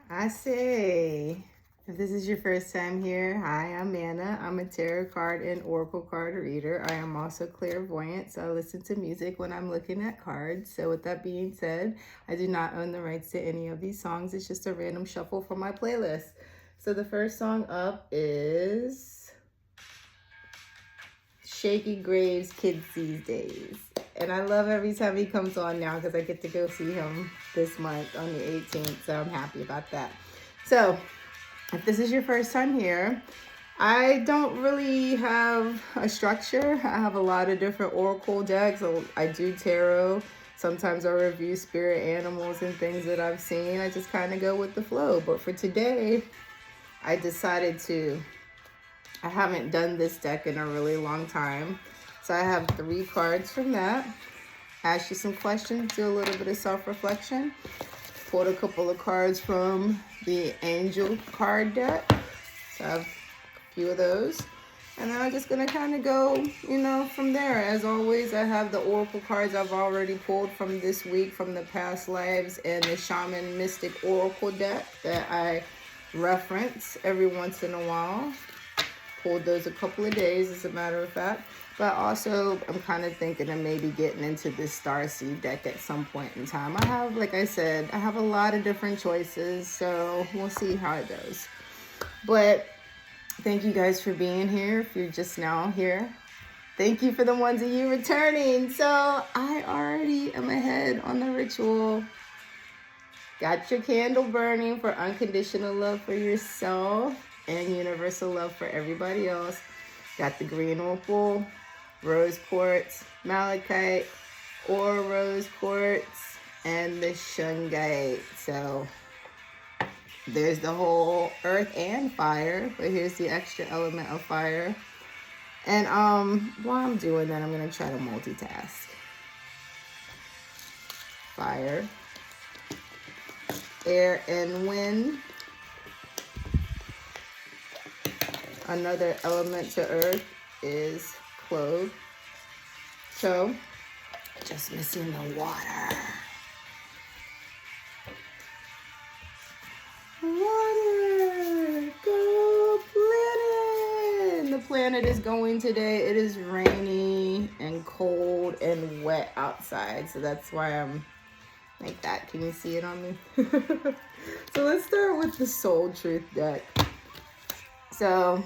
I say, if this is your first time here, hi, I'm Anna. I'm a tarot card and oracle card reader. I am also clairvoyant, so I listen to music when I'm looking at cards. So, with that being said, I do not own the rights to any of these songs. It's just a random shuffle from my playlist. So, the first song up is Shaky Graves' Kids These Days. And I love every time he comes on now because I get to go see him this month on the 18th. So I'm happy about that. So if this is your first time here, I don't really have a structure. I have a lot of different oracle decks. I do tarot. Sometimes I review spirit animals and things that I've seen. I just kind of go with the flow. But for today, I decided I haven't done this deck in a really long time. So I have 3 cards from that. Ask you some questions, do a little bit of self-reflection. Pulled a couple of cards from the Angel card deck. So I have a few of those. And then I'm just going to kind of go, from there. As always, I have the Oracle cards I've already pulled from this week, from the past lives, and the Shaman Mystic Oracle deck that I reference every once in a while. Pulled those a couple of days, as a matter of fact. But also, I'm kind of thinking of maybe getting into this Starseed deck at some point in time. I have, like I said, I have a lot of different choices, so we'll see how it goes. But thank you guys for being here. If you're just now here, thank you for the ones of you returning. So I already am ahead on the ritual. Got your candle burning for unconditional love for yourself and universal love for everybody else. Got the green opal, rose quartz, malachite, or rose quartz, and the shungite. So there's the whole earth and fire, but here's the extra element of fire. And while I'm doing that, I'm gonna try to multitask. Fire, air, and wind. Another element to earth is clove. So, just missing the water. Water, go planet. The planet is going today. It is rainy and cold and wet outside. So that's why I'm like that. Can you see it on me? So let's start with the Soul Truth deck. So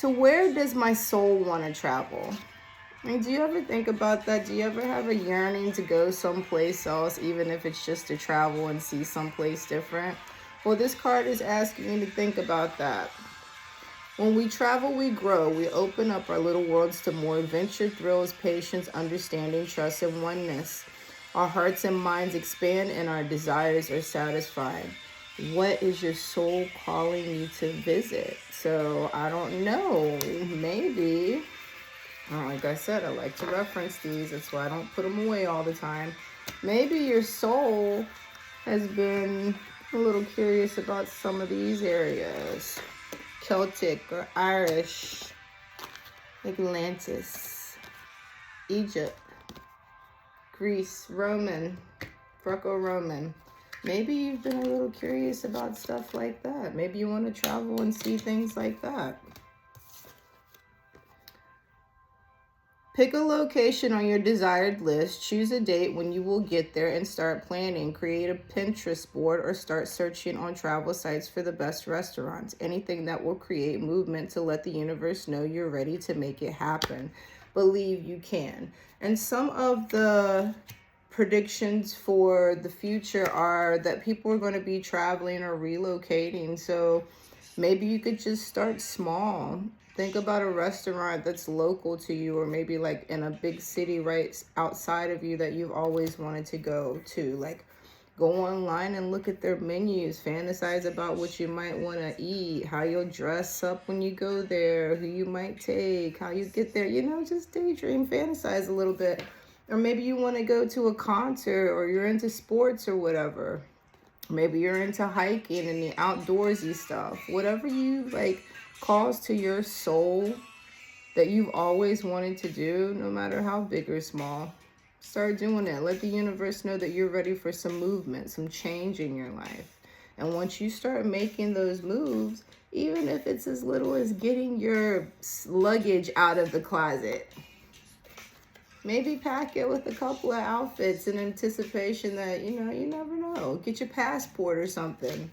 where does my soul want to travel? I mean, do you ever think about that? Do you ever have a yearning to go someplace else, even if it's just to travel and see someplace different? Well, this card is asking you to think about that. When we travel, we grow. We open up our little worlds to more adventure, thrills, patience, understanding, trust, and oneness. Our hearts and minds expand and our desires are satisfied. What is your soul calling you to visit? So I don't know, maybe, like I said, I like to reference these. That's why I don't put them away all the time. Maybe your soul has been a little curious about some of these areas. Celtic or Irish, Atlantis, Egypt, Greece, Roman, Greco-Roman. Maybe you've been a little curious about stuff like that. Maybe you want to travel and see things like that. Pick a location on your desired list. Choose a date when you will get there and start planning. Create a Pinterest board or start searching on travel sites for the best restaurants. Anything that will create movement to let the universe know you're ready to make it happen. Believe you can. And some of the predictions for the future are that people are going to be traveling or relocating. So maybe you could just start small. Think about a restaurant that's local to you, or maybe like in a big city right outside of you that you've always wanted to go to. Like, go online and look at their menus. Fantasize about what you might want to eat, how you'll dress up when you go there, who you might take, how you get there. Just daydream, fantasize a little bit. Or maybe you want to go to a concert, or you're into sports or whatever. Maybe you're into hiking and the outdoorsy stuff. Whatever you like calls to your soul that you've always wanted to do, no matter how big or small. Start doing it. Let the universe know that you're ready for some movement, some change in your life. And once you start making those moves, even if it's as little as getting your luggage out of the closet, maybe pack it with a couple of outfits in anticipation that, you never know. Get your passport or something.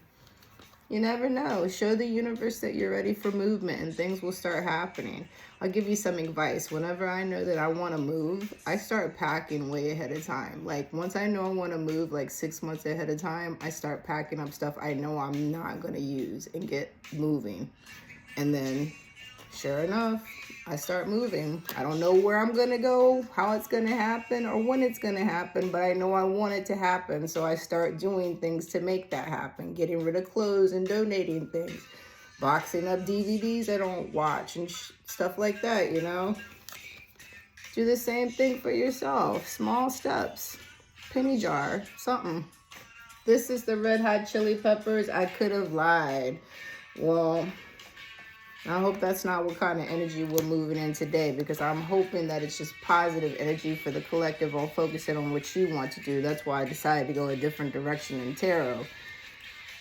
You never know. Show the universe that you're ready for movement and things will start happening. I'll give you some advice. Whenever I know that I want to move, I start packing way ahead of time. Like once I know I want to move like 6 months ahead of time, I start packing up stuff I know I'm not going to use and get moving. And then sure enough, I start moving. I don't know where I'm going to go, how it's going to happen, or when it's going to happen, but I know I want it to happen. So I start doing things to make that happen, getting rid of clothes and donating things, boxing up DVDs I don't watch and stuff like that, Do the same thing for yourself. Small steps. Penny jar. Something. This is the Red Hot Chili Peppers. I could have lied. Well, I hope that's not what kind of energy we're moving in today, because I'm hoping that it's just positive energy for the collective on focusing on what you want to do. That's why I decided to go a different direction in tarot.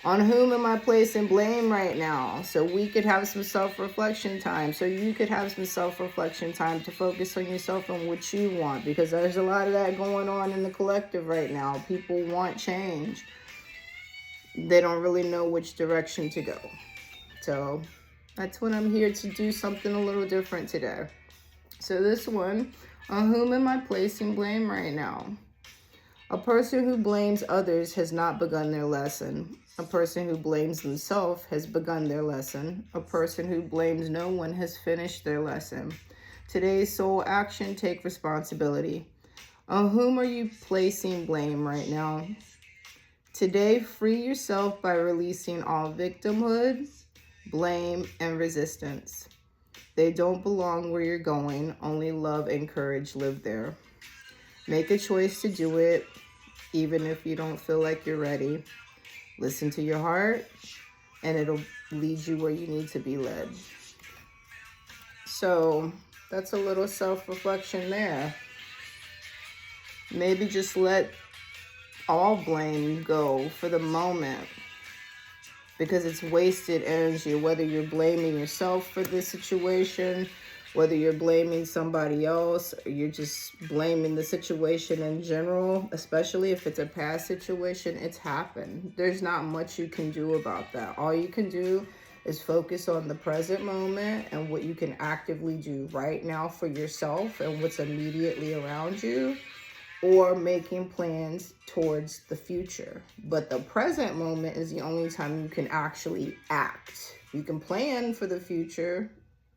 On whom am I placing blame right now? So we could have some self-reflection time. So you could have some self-reflection time to focus on yourself and what you want, because there's a lot of that going on in the collective right now. People want change. They don't really know which direction to go. So that's what I'm here to do, something a little different today. So this one, on whom am I placing blame right now? A person who blames others has not begun their lesson. A person who blames themselves has begun their lesson. A person who blames no one has finished their lesson. Today's soul action, take responsibility. On whom are you placing blame right now? Today, free yourself by releasing all victimhood, blame, and resistance. They don't belong where you're going. Only love and courage live there. Make a choice to do it, even if you don't feel like you're ready. Listen to your heart, and it'll lead you where you need to be led. So that's a little self-reflection there. Maybe just let all blame go for the moment, because it's wasted energy, whether you're blaming yourself for this situation, whether you're blaming somebody else, or you're just blaming the situation in general, especially if it's a past situation. It's happened. There's not much you can do about that. All you can do is focus on the present moment and what you can actively do right now for yourself and what's immediately around you, or making plans towards the future. But the present moment is the only time you can actually act. You can plan for the future,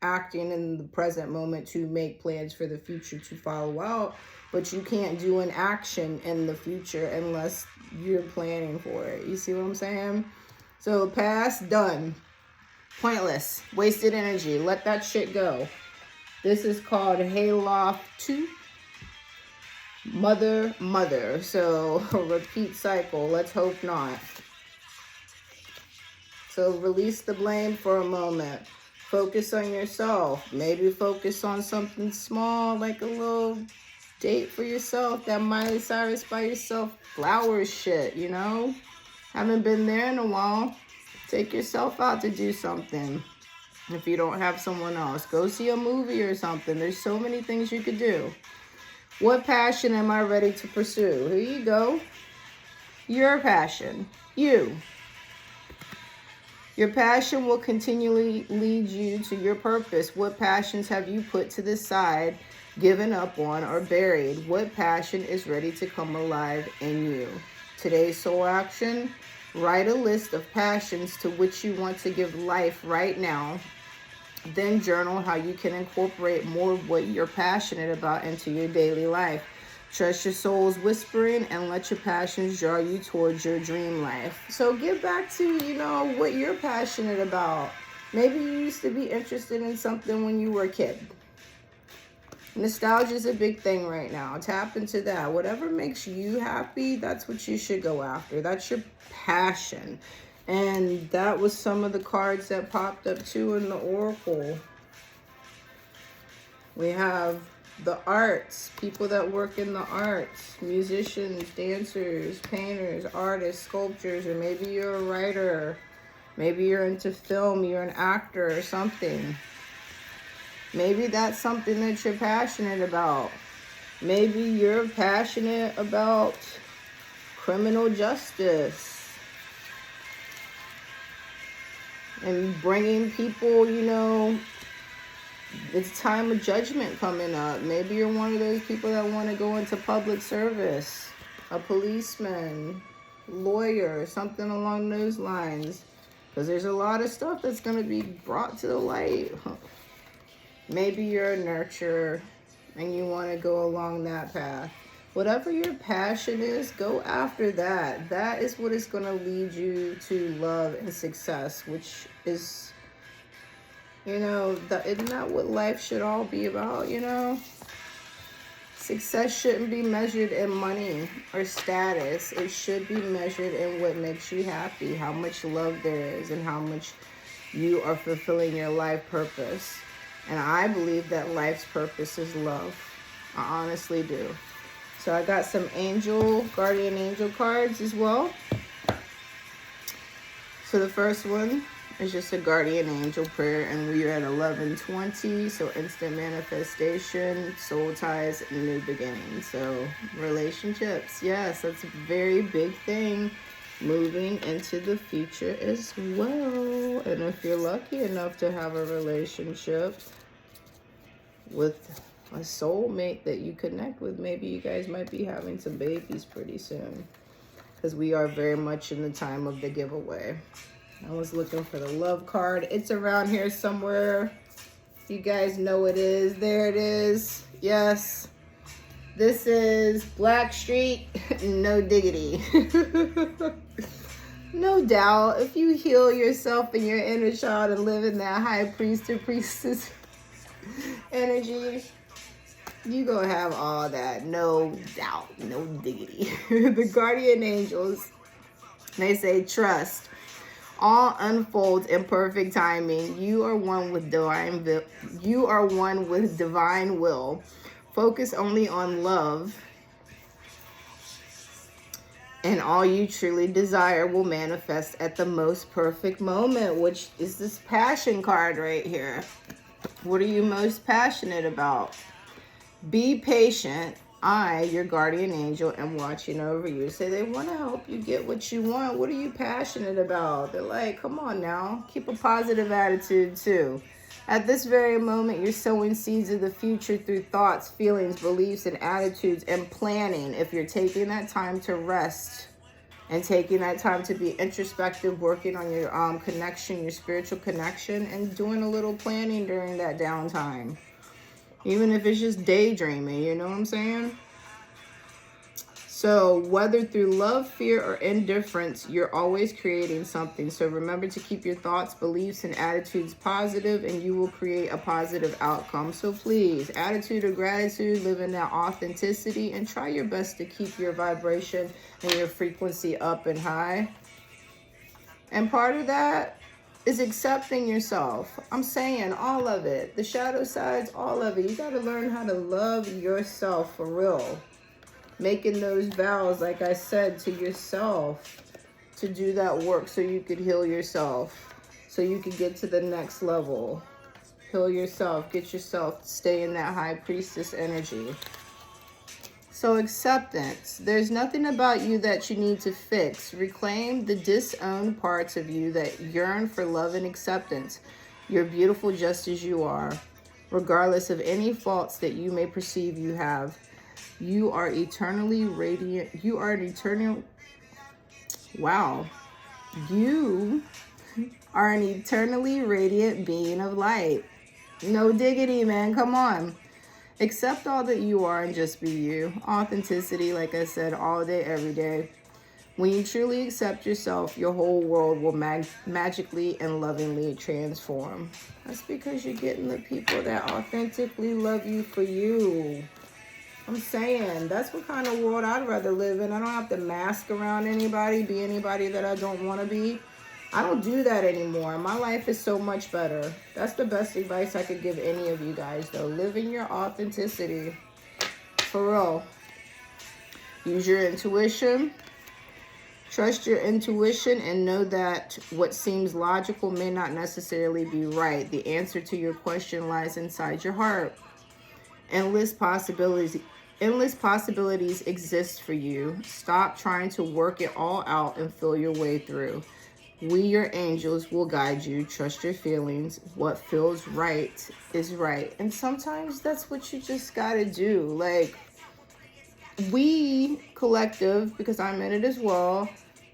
acting in the present moment to make plans for the future to follow out, but you can't do an action in the future unless you're planning for it. You see what I'm saying? So past, done. Pointless. Wasted energy. Let that shit go. This is called Hayloft 2. Mother. So repeat cycle. Let's hope not. So release the blame for a moment. Focus on yourself. Maybe focus on something small, like a little date for yourself. That Miley Cyrus by yourself flowers shit, Haven't been there in a while. Take yourself out to do something. If you don't have someone else, go see a movie or something. There's so many things you could do. What passion am I ready to pursue? Here you go. Your passion. You. Your passion will continually lead you to your purpose. What passions have you put to the side, given up on, or buried? What passion is ready to come alive in you? Today's soul action. Write a list of passions to which you want to give life right now. Then journal how you can incorporate more of what you're passionate about into your daily life. Trust your soul's whispering and let your passions draw you towards your dream life. So get back to, what you're passionate about. Maybe you used to be interested in something when you were a kid. Nostalgia is a big thing right now. Tap into that. Whatever makes you happy, that's what you should go after. That's your passion. And that was some of the cards that popped up too in the Oracle. We have The arts, people that work in the arts, musicians, dancers, painters, artists, sculptors, or maybe you're a writer. Maybe you're into film, you're an actor or something. Maybe that's something that you're passionate about. Maybe you're passionate about criminal justice and bringing people, you know, it's time of judgment coming up. Maybe you're one of those people that want to go into public service, a policeman, lawyer, something along those lines. Because there's a lot of stuff that's going to be brought to the light. Maybe you're a nurturer and you want to go along that path. Whatever your passion is, go after that. That is what is going to lead you to love and success, which is, you know, isn't that what life should all be about, you know? Success shouldn't be measured in money or status. It should be measured in what makes you happy, how much love there is, and how much you are fulfilling your life purpose. And I believe that life's purpose is love. I honestly do. So I got some guardian angel cards as well. So the first one is just a guardian angel prayer, and we are at 11:20. So instant manifestation, soul ties, new beginnings. So relationships, yes, that's a very big thing. Moving into the future as well. And if you're lucky enough to have a relationship with a soulmate that you connect with, maybe you guys might be having some babies pretty soon, because we are very much in the time of the giveaway. I was looking for the love card. It's around here somewhere. You guys know it is. There it is. Yes. This is Blackstreet, No Diggity. No doubt, if you heal yourself and your inner child and live in that high priest or priestess energy, you gonna have all that. No doubt, no diggity. The guardian angels, they say trust. All unfolds in perfect timing. You are one with divine will. Focus only on love, and all you truly desire will manifest at the most perfect moment, which is this passion card right here. What are you most passionate about? Be patient. I, your guardian angel, am watching over you. So they want to help you get what you want. What are you passionate about? They're like, come on now. Keep a positive attitude too. At this very moment, you're sowing seeds of the future through thoughts, feelings, beliefs, and attitudes, and planning. If you're taking that time to rest and taking that time to be introspective, working on your connection, your spiritual connection, and doing a little planning during that downtime. Even if it's just daydreaming, you know what I'm saying? So whether through love, fear, or indifference, you're always creating something. So remember to keep your thoughts, beliefs, and attitudes positive, and you will create a positive outcome. So please, attitude of gratitude, live in that authenticity, and try your best to keep your vibration and your frequency up and high. And part of that is accepting yourself. I'm saying all of it. The shadow sides, all of it. You got to learn how to love yourself for real. Making those vows, like I said, to yourself to do that work so you could heal yourself, so you could get to the next level. Heal yourself, get yourself, stay in that high priestess energy. So acceptance. There's nothing about you that you need to fix. Reclaim the disowned parts of you that yearn for love and acceptance. You're beautiful just as you are, regardless of any faults that you may perceive you have. You are eternally radiant. You are an eternal... Wow. You are an eternally radiant being of light. No diggity, man. Come on. Accept all that you are and just be you. Authenticity, like I said, all day, every day. When you truly accept yourself, your whole world will magically and lovingly transform. That's because you're getting the people that authentically love you for you. I'm saying, that's what kind of world I'd rather live in. I don't have to mask around anybody, be anybody that I don't want to be. I don't do that anymore. My life is so much better. That's the best advice I could give any of you guys, though. Live in your authenticity. For real. Use your intuition. Trust your intuition and know that what seems logical may not necessarily be right. The answer to your question lies inside your heart. Endless possibilities exist for you. Stop trying to work it all out and feel your way through. We, your angels, will guide you. Trust your feelings. What feels right is right. And sometimes that's what you just gotta do. Like, we, collective, because I'm in it as well,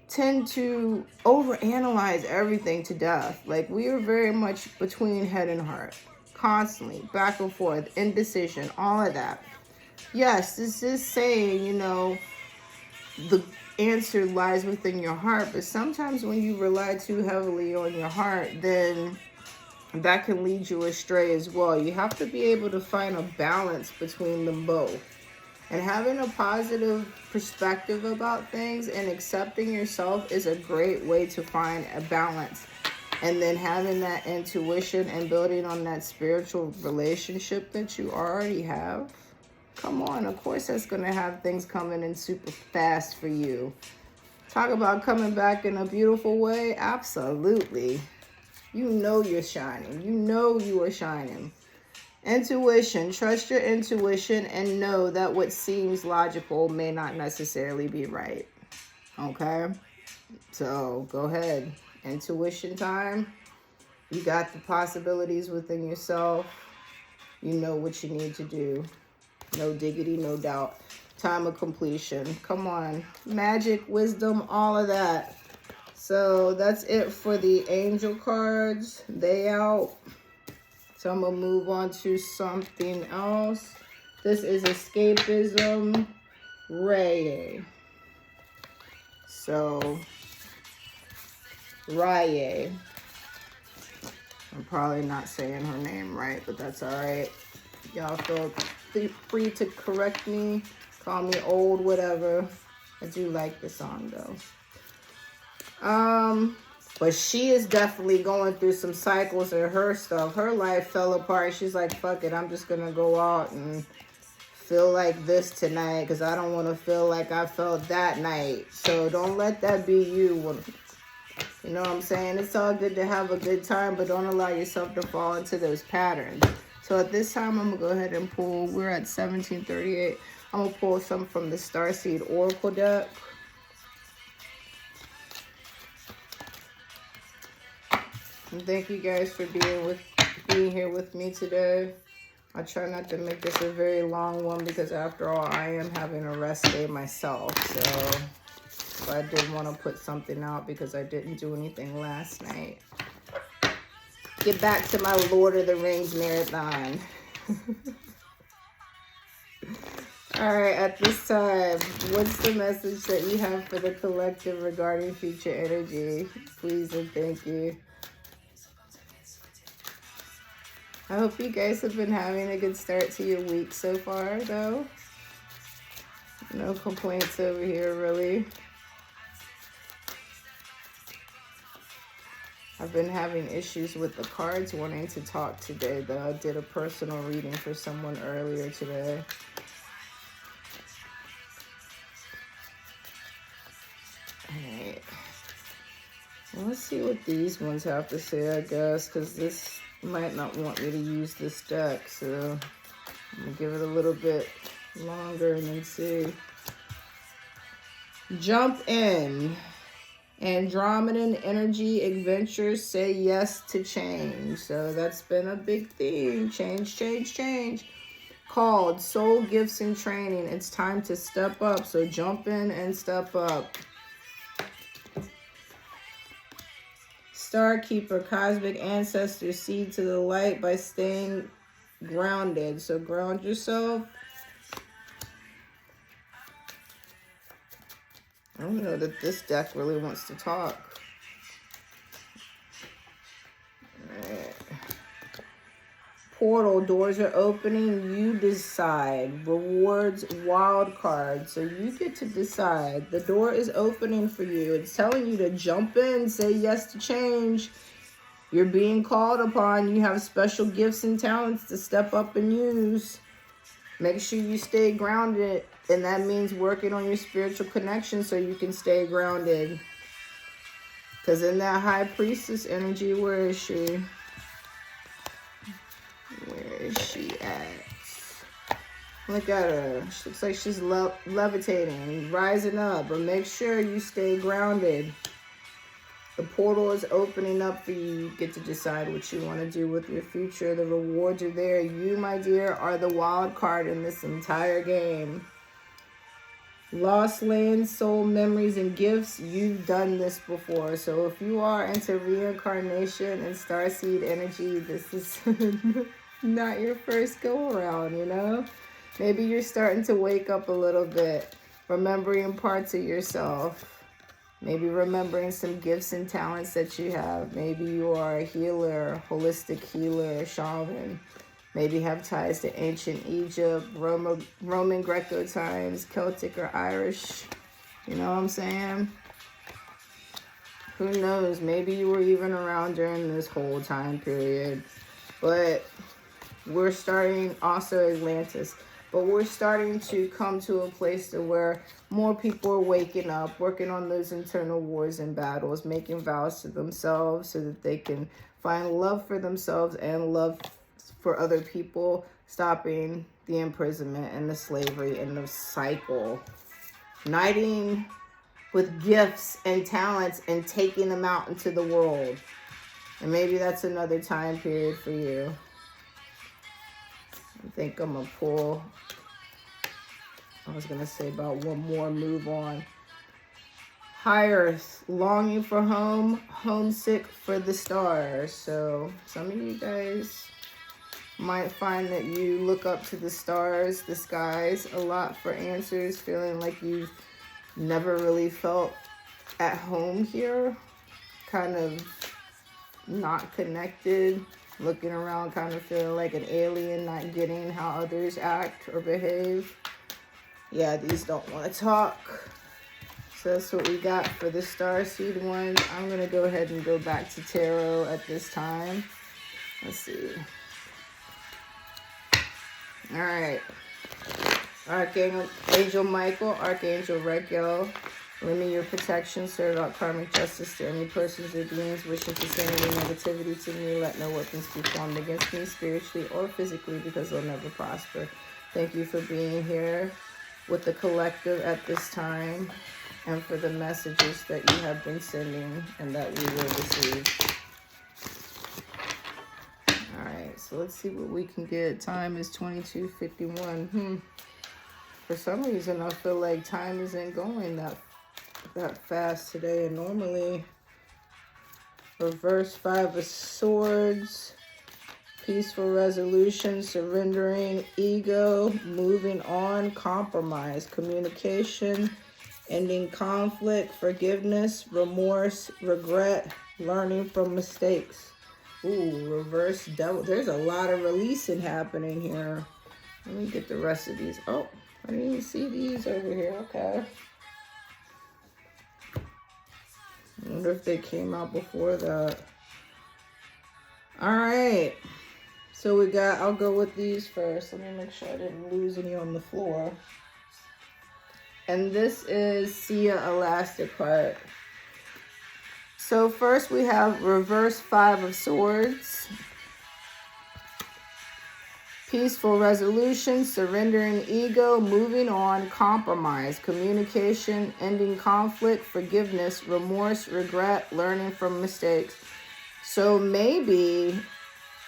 tend to overanalyze everything to death. Like, we are very much between head and heart. Constantly, back and forth, indecision, all of that. Yes, this is saying, you know, the answer lies within your heart, but sometimes when you rely too heavily on your heart, then that can lead you astray as well. You have to be able to find a balance between them both. And having a positive perspective about things and accepting yourself is a great way to find a balance. And then having that intuition and building on that spiritual relationship that you already have. Come on, of course that's going to have things coming in super fast for you. Talk about coming back in a beautiful way. Absolutely. You know you're shining. You know you are shining. Intuition. Trust your intuition and know that what seems logical may not necessarily be right. Okay? So go ahead. Intuition time. You got the possibilities within yourself. You know what you need to do. No diggity, no doubt. Time of completion. Come on. Magic, wisdom, all of that. So that's it for the angel cards. They out. So I'm going to move on to something else. This is escapism. Raye. So Raye. I'm probably not saying her name right, but that's all right. Y'all feel free to correct me, call me old, whatever. I do like the song though. But she is definitely going through some cycles in her stuff. Her life fell apart. She's like, fuck it, I'm just gonna go out and feel like this tonight because I don't want to feel like I felt that night. So don't let that be you. You know what I'm saying? It's all good to have a good time, but don't allow yourself to fall into those patterns. So at this time, I'm going to go ahead and pull. We're at 1738. I'm going to pull some from the Starseed Oracle deck. And thank you guys for being here with me today. I try not to make this a very long one because after all, I am having a rest day myself. So I did want to put something out because I didn't do anything last night. Get back to my Lord of the Rings marathon. All right, at this time, what's the message that you have for the collective regarding future energy? Please and thank you. I hope you guys have been having a good start to your week so far, though. No complaints over here, really. I've been having issues with the cards wanting to talk today, though. I did a personal reading for someone earlier today. Alright. Well, let's see what these ones have to say, I guess, because this might not want me to use this deck, so I'm going to give it a little bit longer and then see. Jump in. Andromedan energy adventures say yes to change. So that's been a big theme. Change, change, change. Called Soul Gifts and Training. It's time to step up. So jump in and step up. Star Keeper, cosmic ancestors, seed to the light by staying grounded. So ground yourself. I don't know that this deck really wants to talk. All right. portal, doors are opening, you decide. Rewards, wild card, so you get to decide. The door is opening for you. It's telling you to jump in, say yes to change. You're being called upon. You have special gifts and talents to step up and use. Make sure you stay grounded, and that means working on your spiritual connection so you can stay grounded. Because in that high priestess energy, where is she? Where is she at? Look at her. She looks like she's levitating, rising up. But make sure you stay grounded. The portal is opening up for you. You get to decide what you want to do with your future. The rewards are there. You, my dear, are the wild card in this entire game. Lost lands, soul memories, and gifts. You've done this before. So if you are into reincarnation and starseed energy, this is not your first go around, you know? Maybe you're starting to wake up a little bit, remembering parts of yourself. Maybe remembering some gifts and talents that you have. Maybe you are a healer, holistic healer, shaman. Maybe have ties to ancient Egypt, Roman Greco times, Celtic or Irish. You know what I'm saying? Who knows? Maybe you were even around during this whole time period. But we're starting, also Atlantis, but we're starting to come to a place to where more people are waking up, working on those internal wars and battles, making vows to themselves so that they can find love for themselves and love for other people, stopping the imprisonment and the slavery and the cycle. Knighting with gifts and talents and taking them out into the world. And maybe that's another time period for you. I think I'm going to pull, I was going to say about one more, move on. High Earth, longing for home, homesick for the stars. So some of you guys might find that you look up to the stars, the skies a lot for answers, feeling like you've never really felt at home here, kind of not connected, looking around, kind of feeling like an alien, not getting how others act or behave. Yeah, these don't want to talk. So that's what we got for the starseed ones. I'm going to go ahead and go back to tarot at this time. Let's see. All right. Archangel Michael, Archangel Raquel, lend me your protection, serve out karmic justice to any persons or beings wishing to send any negativity to me. Let no weapons be formed against me, spiritually or physically, because they'll never prosper. Thank you for being here with the collective at this time, and for the messages that you have been sending and that we will receive. All right, so let's see what we can get. Time is 22:51. For some reason, I feel like time isn't going that fast today. And normally, reverse 5 of Swords, peaceful resolution, surrendering, ego, moving on, compromise, communication, ending conflict, forgiveness, remorse, regret, learning from mistakes. Ooh, reverse devil. There's a lot of releasing happening here. Let me get the rest of these. Oh, I didn't even see these over here. Okay. I wonder if they came out before that. All right. So we got, I'll go with these first. Let me make sure I didn't lose any on the floor. And this is Sia Elastic Heart. So first we have reverse 5 of Swords. Peaceful resolution, surrendering ego, moving on, compromise, communication, ending conflict, forgiveness, remorse, regret, learning from mistakes. So maybe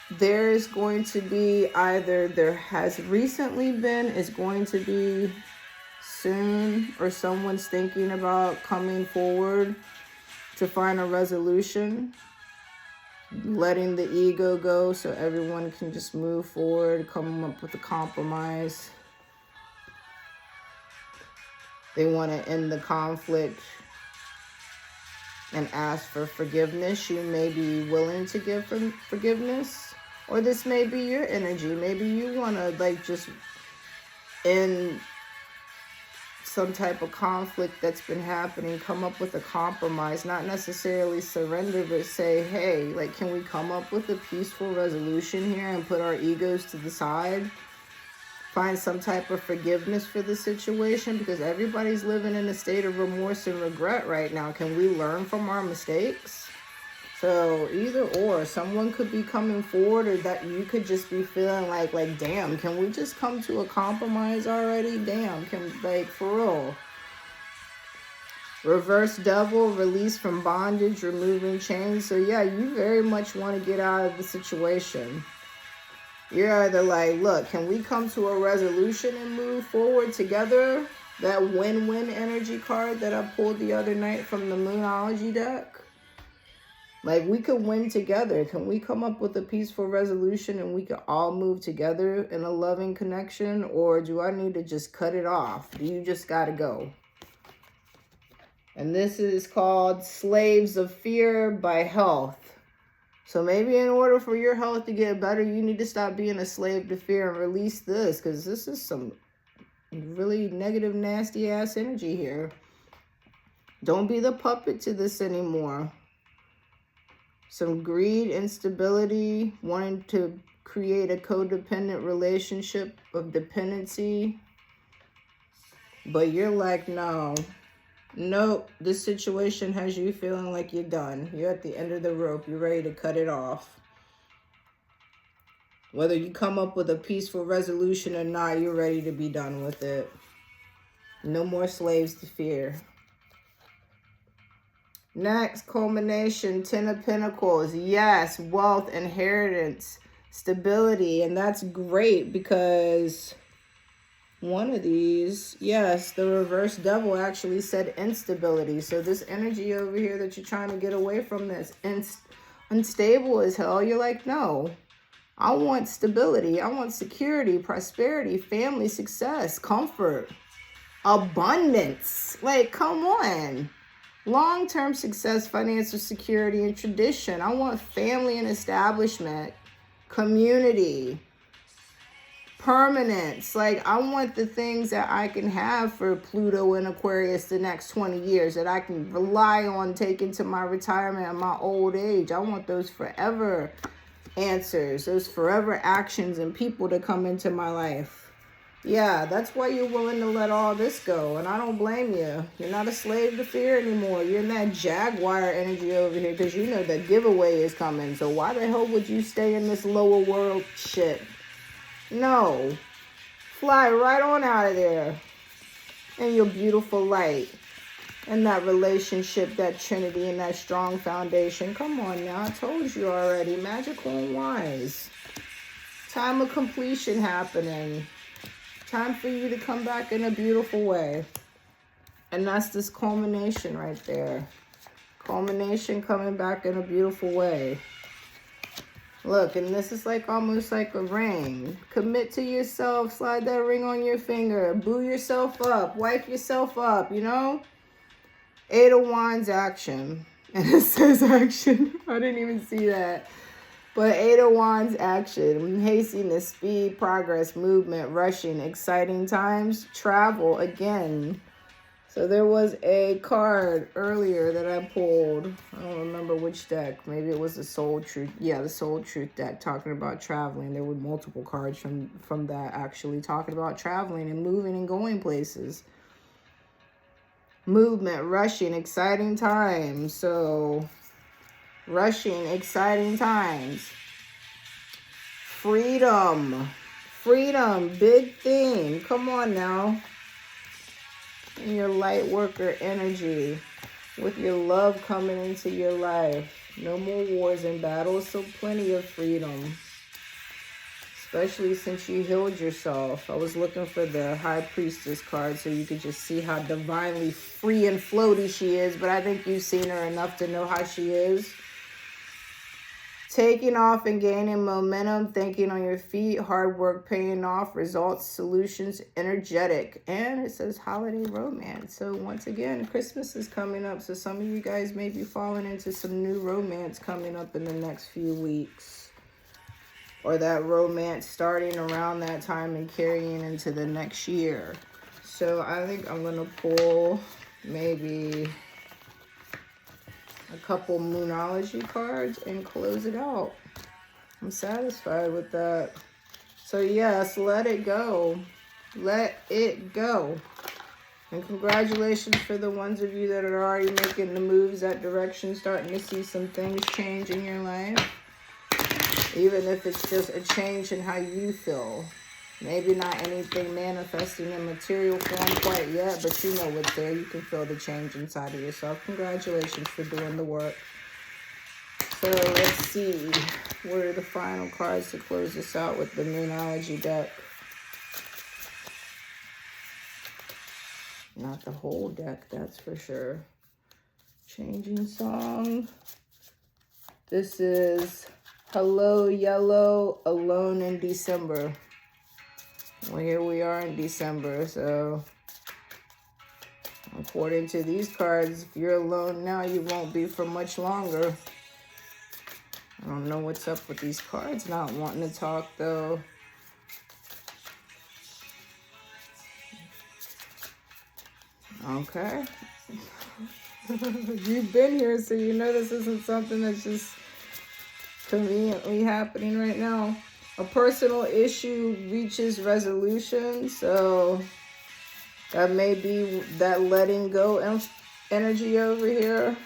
there's going to be either there has recently been, is going to be soon, or someone's thinking about coming forward to find a resolution, letting the ego go so everyone can just move forward, come up with a compromise. They want to end the conflict and ask for forgiveness. You may be willing to give forgiveness, Or this may be your energy. Maybe you want to like just end some type of conflict that's been happening, come up with a compromise, not necessarily surrender, but say, hey, like, can we come up with a peaceful resolution here and put our egos to the side? Find some type of forgiveness for the situation, because everybody's living in a state of remorse and regret right now. Can we learn from our mistakes? So either or, someone could be coming forward, or that you could just be feeling like damn, can we just come to a compromise already? Damn, can, like, for real. Reverse devil, release from bondage, removing chains. So yeah, you very much want to get out of the situation. You're either like, look, can we come to a resolution and move forward together? That win-win energy card that I pulled the other night from the Moonology deck. Like, we could win together. Can we come up with a peaceful resolution and we could all move together in a loving connection? Or do I need to just cut it off? Do you just got to go? And this is called Slaves of Fear by Health. So maybe in order for your health to get better, you need to stop being a slave to fear and release this. Because this is some really negative, nasty ass energy here. Don't be the puppet to this anymore. Some greed, instability, wanting to create a codependent relationship of dependency. But you're like, no. Nope, this situation has you feeling like you're done. You're at the end of the rope. You're ready to cut it off. Whether you come up with a peaceful resolution or not, you're ready to be done with it. No more slaves to fear. Next, culmination, 10 of Pentacles. Yes, wealth, inheritance, stability. And that's great because one of these, yes, the reverse devil actually said instability. So this energy over here that you're trying to get away from, that's unstable as hell. You're like, no, I want stability. I want security, prosperity, family, success, comfort, abundance. Like, come on. Long-term success, financial security, and tradition. I want family and establishment, community, permanence. Like, I want the things that I can have for Pluto and Aquarius the next 20 years, that I can rely on taking to my retirement and my old age. I want those forever answers, those forever actions and people to come into my life. Yeah, that's why you're willing to let all this go. And I don't blame you. You're not a slave to fear anymore. You're in that Jaguar energy over here because you know that giveaway is coming. So why the hell would you stay in this lower world shit? No. Fly right on out of there. In your beautiful light. And that relationship, that trinity, and that strong foundation. Come on now. I told you already. Magical and wise. Time of completion happening. Time for you to come back in a beautiful way. And that's this culmination right there. Culmination coming back in a beautiful way. Look, and this is like almost like a ring. Commit to yourself. Slide that ring on your finger. Boo yourself up. Wipe yourself up, you know? 8 of Wands action. And it says action. I didn't even see that. But 8 of Wands action, hastiness, speed, progress, movement, rushing, exciting times, travel again. So there was a card earlier that I pulled. I don't remember which deck. Maybe it was the Soul Truth. Yeah, the Soul Truth deck talking about traveling. There were multiple cards from that actually talking about traveling and moving and going places. Movement, rushing, exciting times. So rushing, exciting times. Freedom. Freedom, big thing. Come on now. In your light worker energy. With your love coming into your life. No more wars and battles, so plenty of freedom. Especially since you healed yourself. I was looking for the High Priestess card so you could just see how divinely free and floaty she is. But I think you've seen her enough to know how she is. Taking off and gaining momentum, thinking on your feet, hard work paying off, results, solutions, energetic. And it says holiday romance. So once again, Christmas is coming up. So some of you guys may be falling into some new romance coming up in the next few weeks. or that romance starting around that time and carrying into the next year. So I think I'm going to pull maybe a couple Moonology cards and close it out. I'm satisfied with that. So yes, let it go. Let it go. And congratulations for the ones of you that are already making the moves that direction, starting to see some things change in your life. Even if it's just a change in how you feel. Maybe not anything manifesting in material form quite yet, but you know what's there. You can feel the change inside of yourself. Congratulations for doing the work. So let's see. What are the final cards to close this out with the Moonology deck? Not the whole deck, that's for sure. Changing song. This is Hello Yellow, Alone in December. Well, here we are in December, so according to these cards, if you're alone now, you won't be for much longer. I don't know what's up with these cards not wanting to talk, though. Okay. You've been here, so you know this isn't something that's just conveniently happening right now. A personal issue reaches resolution, so that may be that letting go energy over here.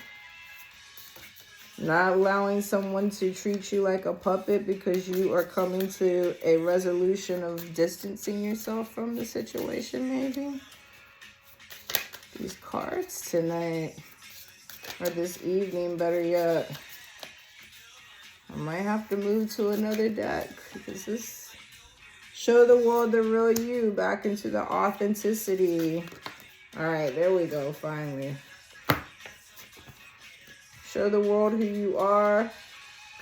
Not allowing someone to treat you like a puppet because you are coming to a resolution of distancing yourself from the situation, maybe. These cards tonight, or this evening, better yet. I might have to move to another deck because this show the world the real you, back into the authenticity. All right, there we go, finally. Show the world who you are.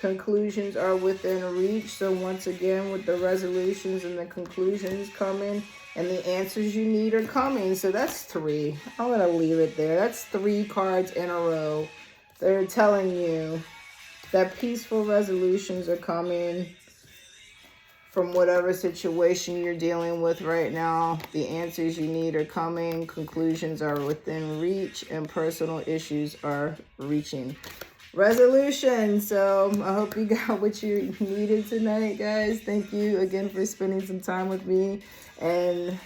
Conclusions are within reach. So once again, with the resolutions and the conclusions coming, and the answers you need are coming. So that's 3. I'm going to leave it there. That's 3 cards in a row. They're telling you that peaceful resolutions are coming from whatever situation you're dealing with right now. The answers you need are coming. Conclusions are within reach, and personal issues are reaching resolution. So I hope you got what you needed tonight, guys. Thank you again for spending some time with me and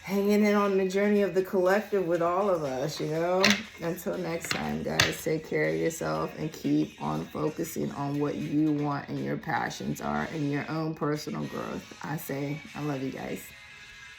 hanging in on the journey of the collective with all of us, you know. Until next time, guys, take care of yourself and keep on focusing on what you want and your passions are and your own personal growth. I love you guys.